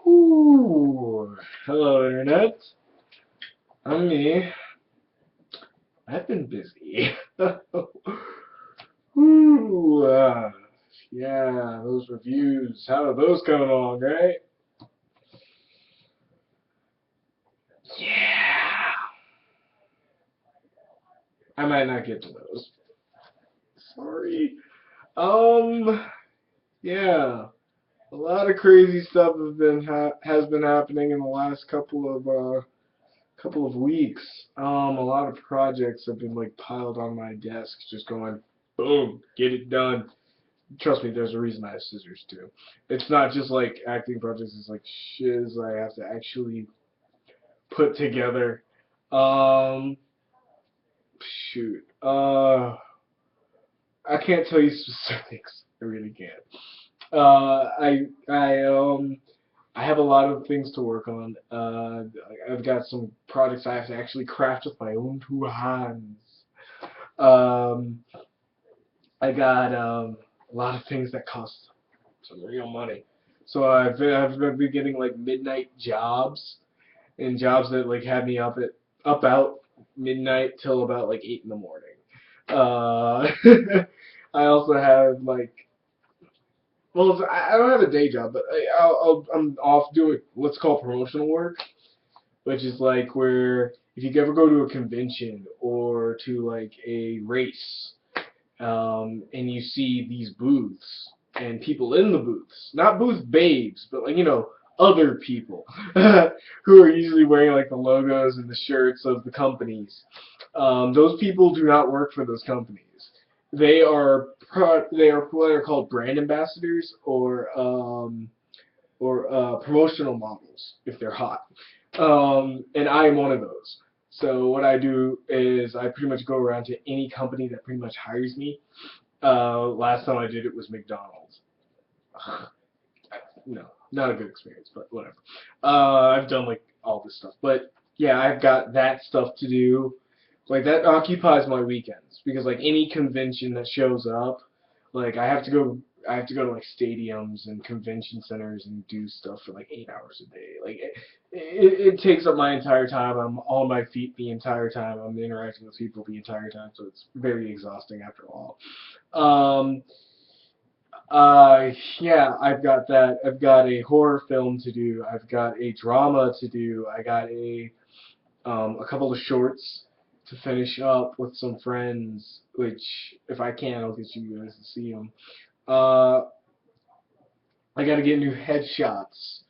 Ooh, hello Internet. I'm me. I've been busy. Ooh, yeah, those reviews. How are those coming along, right? Yeah. I might not get to those. Sorry. Um, yeah. A lot of crazy stuff has been happening in the last couple of weeks. A lot of projects have been like piled on my desk, just going, boom, get it done. Trust me, there's a reason I have scissors too. It's not just like acting projects, it's like shiz I have to actually put together. Um, shoot. I can't tell you specifics. I really can't. Uh, I, I, um, I have a lot of things to work on. I've got some projects I have to actually craft with my own two hands. Um, I got a lot of things that cost some real money. So I've been getting like midnight jobs and jobs that like have me up out midnight till about like 8 in the morning. I also have like I don't have a day job, but I'm off doing what's called promotional work, which is like where if you ever go to a convention or to like a race, and you see these booths and people in the booths, not booth babes, but like other people who are usually wearing like the logos and the shirts of the companies. Those people do not work for those companies. They are what are called brand ambassadors or promotional models if they're hot. And I am one of those. So what I do is I pretty much go around to any company that pretty much hires me. Last time I did it was McDonald's. No, not a good experience, but whatever. I've done like all this stuff, but yeah, I've got that stuff to do. Like that occupies my weekends because like any convention that shows up, like I have to go to like stadiums and convention centers and do stuff for like 8 hours a day. Like it takes up my entire time. I'm on my feet the entire time. I'm interacting with people the entire time, so it's very exhausting after a while. Um, yeah, I've got that. I've got a horror film to do. I've got a drama to do. I got a couple of shorts to finish up with some friends, which if I can, I'll get you guys to see them. Uh, I got to get new headshots.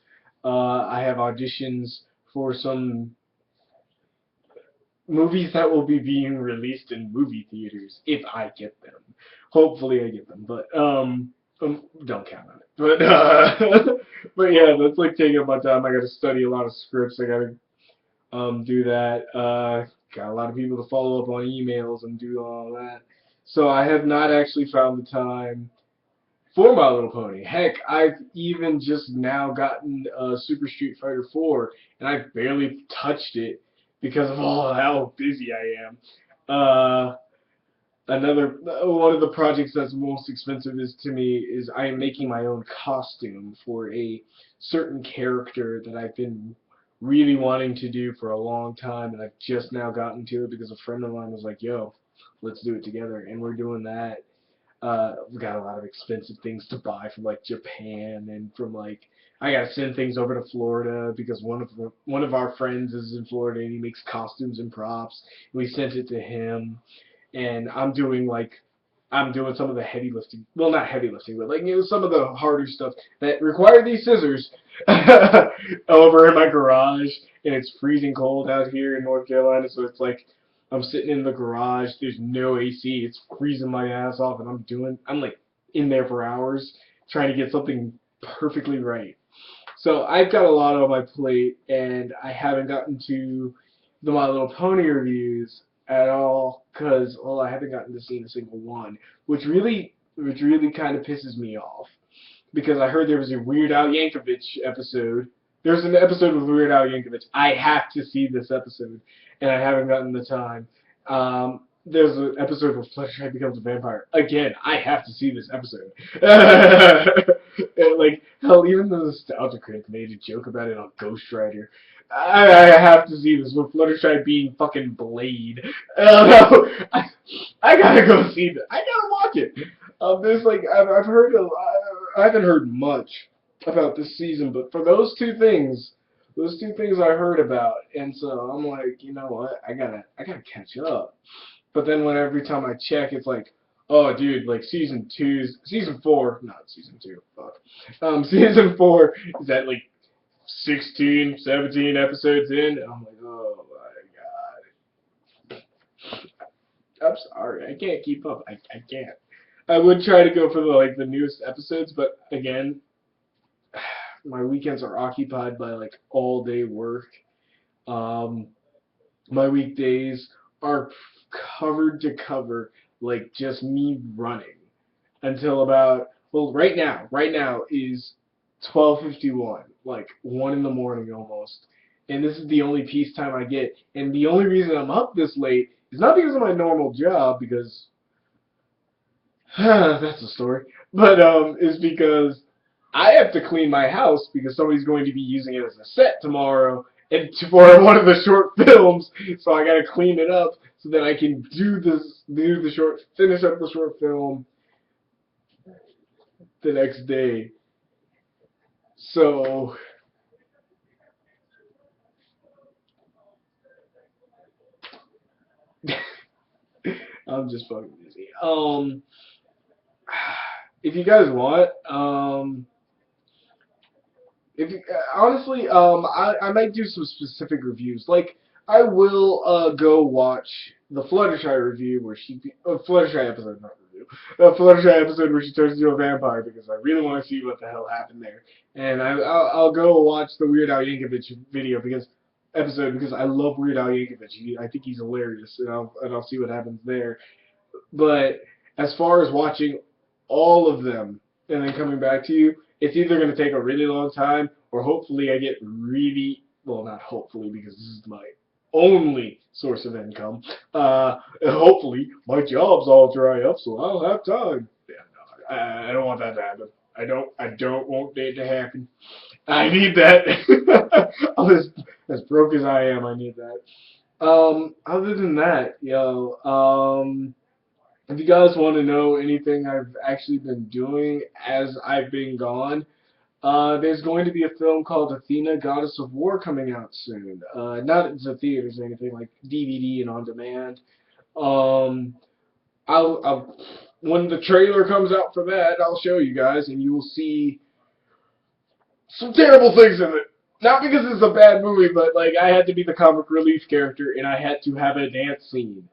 I have auditions for some movies that will be being released in movie theaters if I get them. Hopefully I get them, but don't count on it. But yeah, that's like taking up my time. I got to study a lot of scripts. I got to do that. Got a lot of people to follow up on emails and do all that. So I have not actually found the time for My Little Pony. Heck, I've even just now gotten Super Street Fighter 4, and I've barely touched it because of all how busy I am. Another one of the projects that's most expensive is to me is I am making my own costume for a certain character that I've been really wanting to do for a long time, and I've just now gotten to it because a friend of mine was like, "Yo, let's do it together," and we're doing that. We got a lot of expensive things to buy from like Japan and from like I gotta send things over to Florida because one of our friends is in Florida and he makes costumes and props. We sent it to him, and I'm doing some of the heavy lifting. Well, not heavy lifting, but like some of the harder stuff that require these scissors over in my garage, and it's freezing cold out here in North Carolina, so it's like I'm sitting in the garage. There's no AC. It's freezing my ass off, and I'm like in there for hours trying to get something perfectly right. So I've got a lot on my plate, and I haven't gotten to the My Little Pony reviews at all because well, I haven't gotten to see a single one, which really kind of pisses me off because I heard there was a Weird Al Yankovic episode. There's an episode with Weird Al Yankovic. I have to see this episode, and I haven't gotten the time. There's an episode where Fluttershy becomes a vampire. Again, I have to see this episode. And, like, hell, even the Nostalgia Critic made a joke about it on Ghost Rider. I have to see this with Fluttershy being fucking Blade. No, I gotta go see this. I gotta watch it. There's like I've heard I haven't heard much about this season, but for those two things I heard about, and so I'm like, you know what, I gotta catch up. But then when every time I check, it's like, oh, dude, like season four, not season two, fuck. Season four is at like 16, 17 episodes in, and I'm like, oh my god, I'm sorry, I can't keep up. I can't. I would try to go for the newest episodes, but again, my weekends are occupied by like all day work. Um, my weekdays are covered to cover, like just me running until about, well, right now is 12:51, like 1 in the morning almost. And this is the only peace time I get. And the only reason I'm up this late is not because of my normal job, because that's a story. But is because I have to clean my house because somebody's going to be using it as a set tomorrow and for one of the short films. So I gotta clean it up so that I can finish up the short film the next day. So I'm just fucking busy. If you guys want, if you, honestly, I might do some specific reviews. Like I will go watch the Fluttershy review where Fluttershy episode, not review, Fluttershy episode where she turns into a vampire because I really want to see what the hell happened there. And I'll go watch the Weird Al Yankovic video because I love Weird Al Yankovic. I think he's hilarious, and I'll see what happens there. But as far as watching all of them and then coming back to you, it's either going to take a really long time or hopefully I get really, well, not hopefully because this is my only source of income. Hopefully my jobs all dry up so I'll have time. Yeah, no, I don't want that to happen. I don't want that to happen. I need that. I'm as broke as I am, I need that. Other than that, if you guys want to know anything I've actually been doing as I've been gone, there's going to be a film called Athena, Goddess of War coming out soon. Not in the theaters or anything, like DVD and on demand. Um, I'll when the trailer comes out for that, I'll show you guys, and you will see some terrible things in it. Not because it's a bad movie, but like I had to be the comic relief character, and I had to have a dance scene.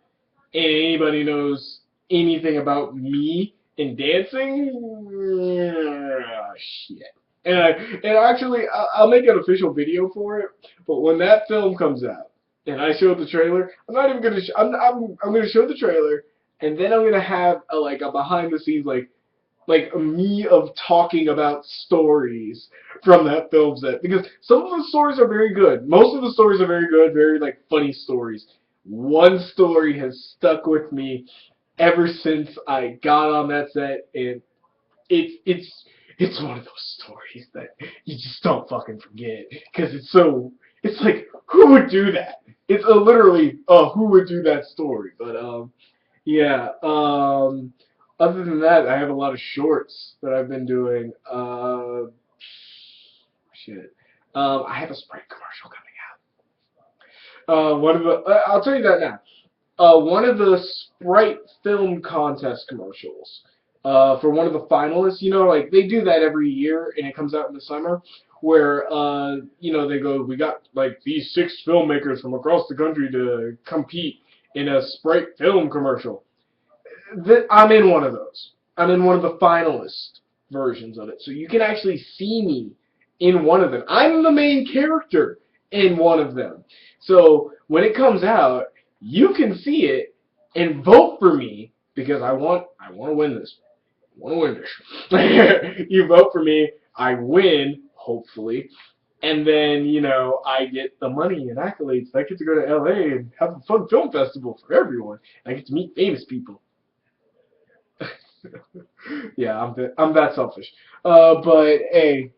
And anybody knows anything about me in dancing, shit. And actually, I'll make an official video for it. But when that film comes out, and I show the trailer, I'm not even gonna. I'm gonna show the trailer, and then I'm gonna have a behind the scenes like me of talking about stories from that film set because some of the stories are very good. Most of the stories are very good, very like funny stories. One story has stuck with me ever since I got on that set, and it's one of those stories that you just don't fucking forget because it's like who would do that? It's literally who would do that story, but yeah. Other than that, I have a lot of shorts that I've been doing. Shit. I have a Sprite commercial coming out. I'll tell you that now. One of the Sprite Film Contest commercials. For one of the finalists, like they do that every year, and it comes out in the summer, where they go, we got like these 6 filmmakers from across the country to compete in a Sprite film commercial. I'm in one of those. I'm in one of the finalist versions of it. So you can actually see me in one of them. I'm the main character in one of them. So when it comes out, you can see it and vote for me because I want to win this. I want to win this. You vote for me, I win, hopefully. And then, I get the money and accolades. I get to go to LA and have a fun film festival for everyone. I get to meet famous people. Yeah, I'm that selfish. But hey,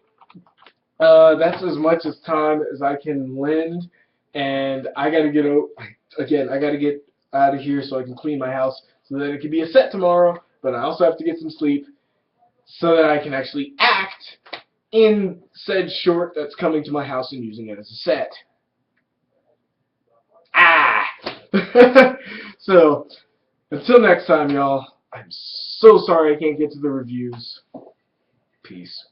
that's as much as time as I can lend, and I gotta get out again. I gotta get out of here so I can clean my house so that it can be a set tomorrow. But I also have to get some sleep so that I can actually act in said short that's coming to my house and using it as a set. Ah! So, until next time, y'all, I'm so sorry I can't get to the reviews. Peace.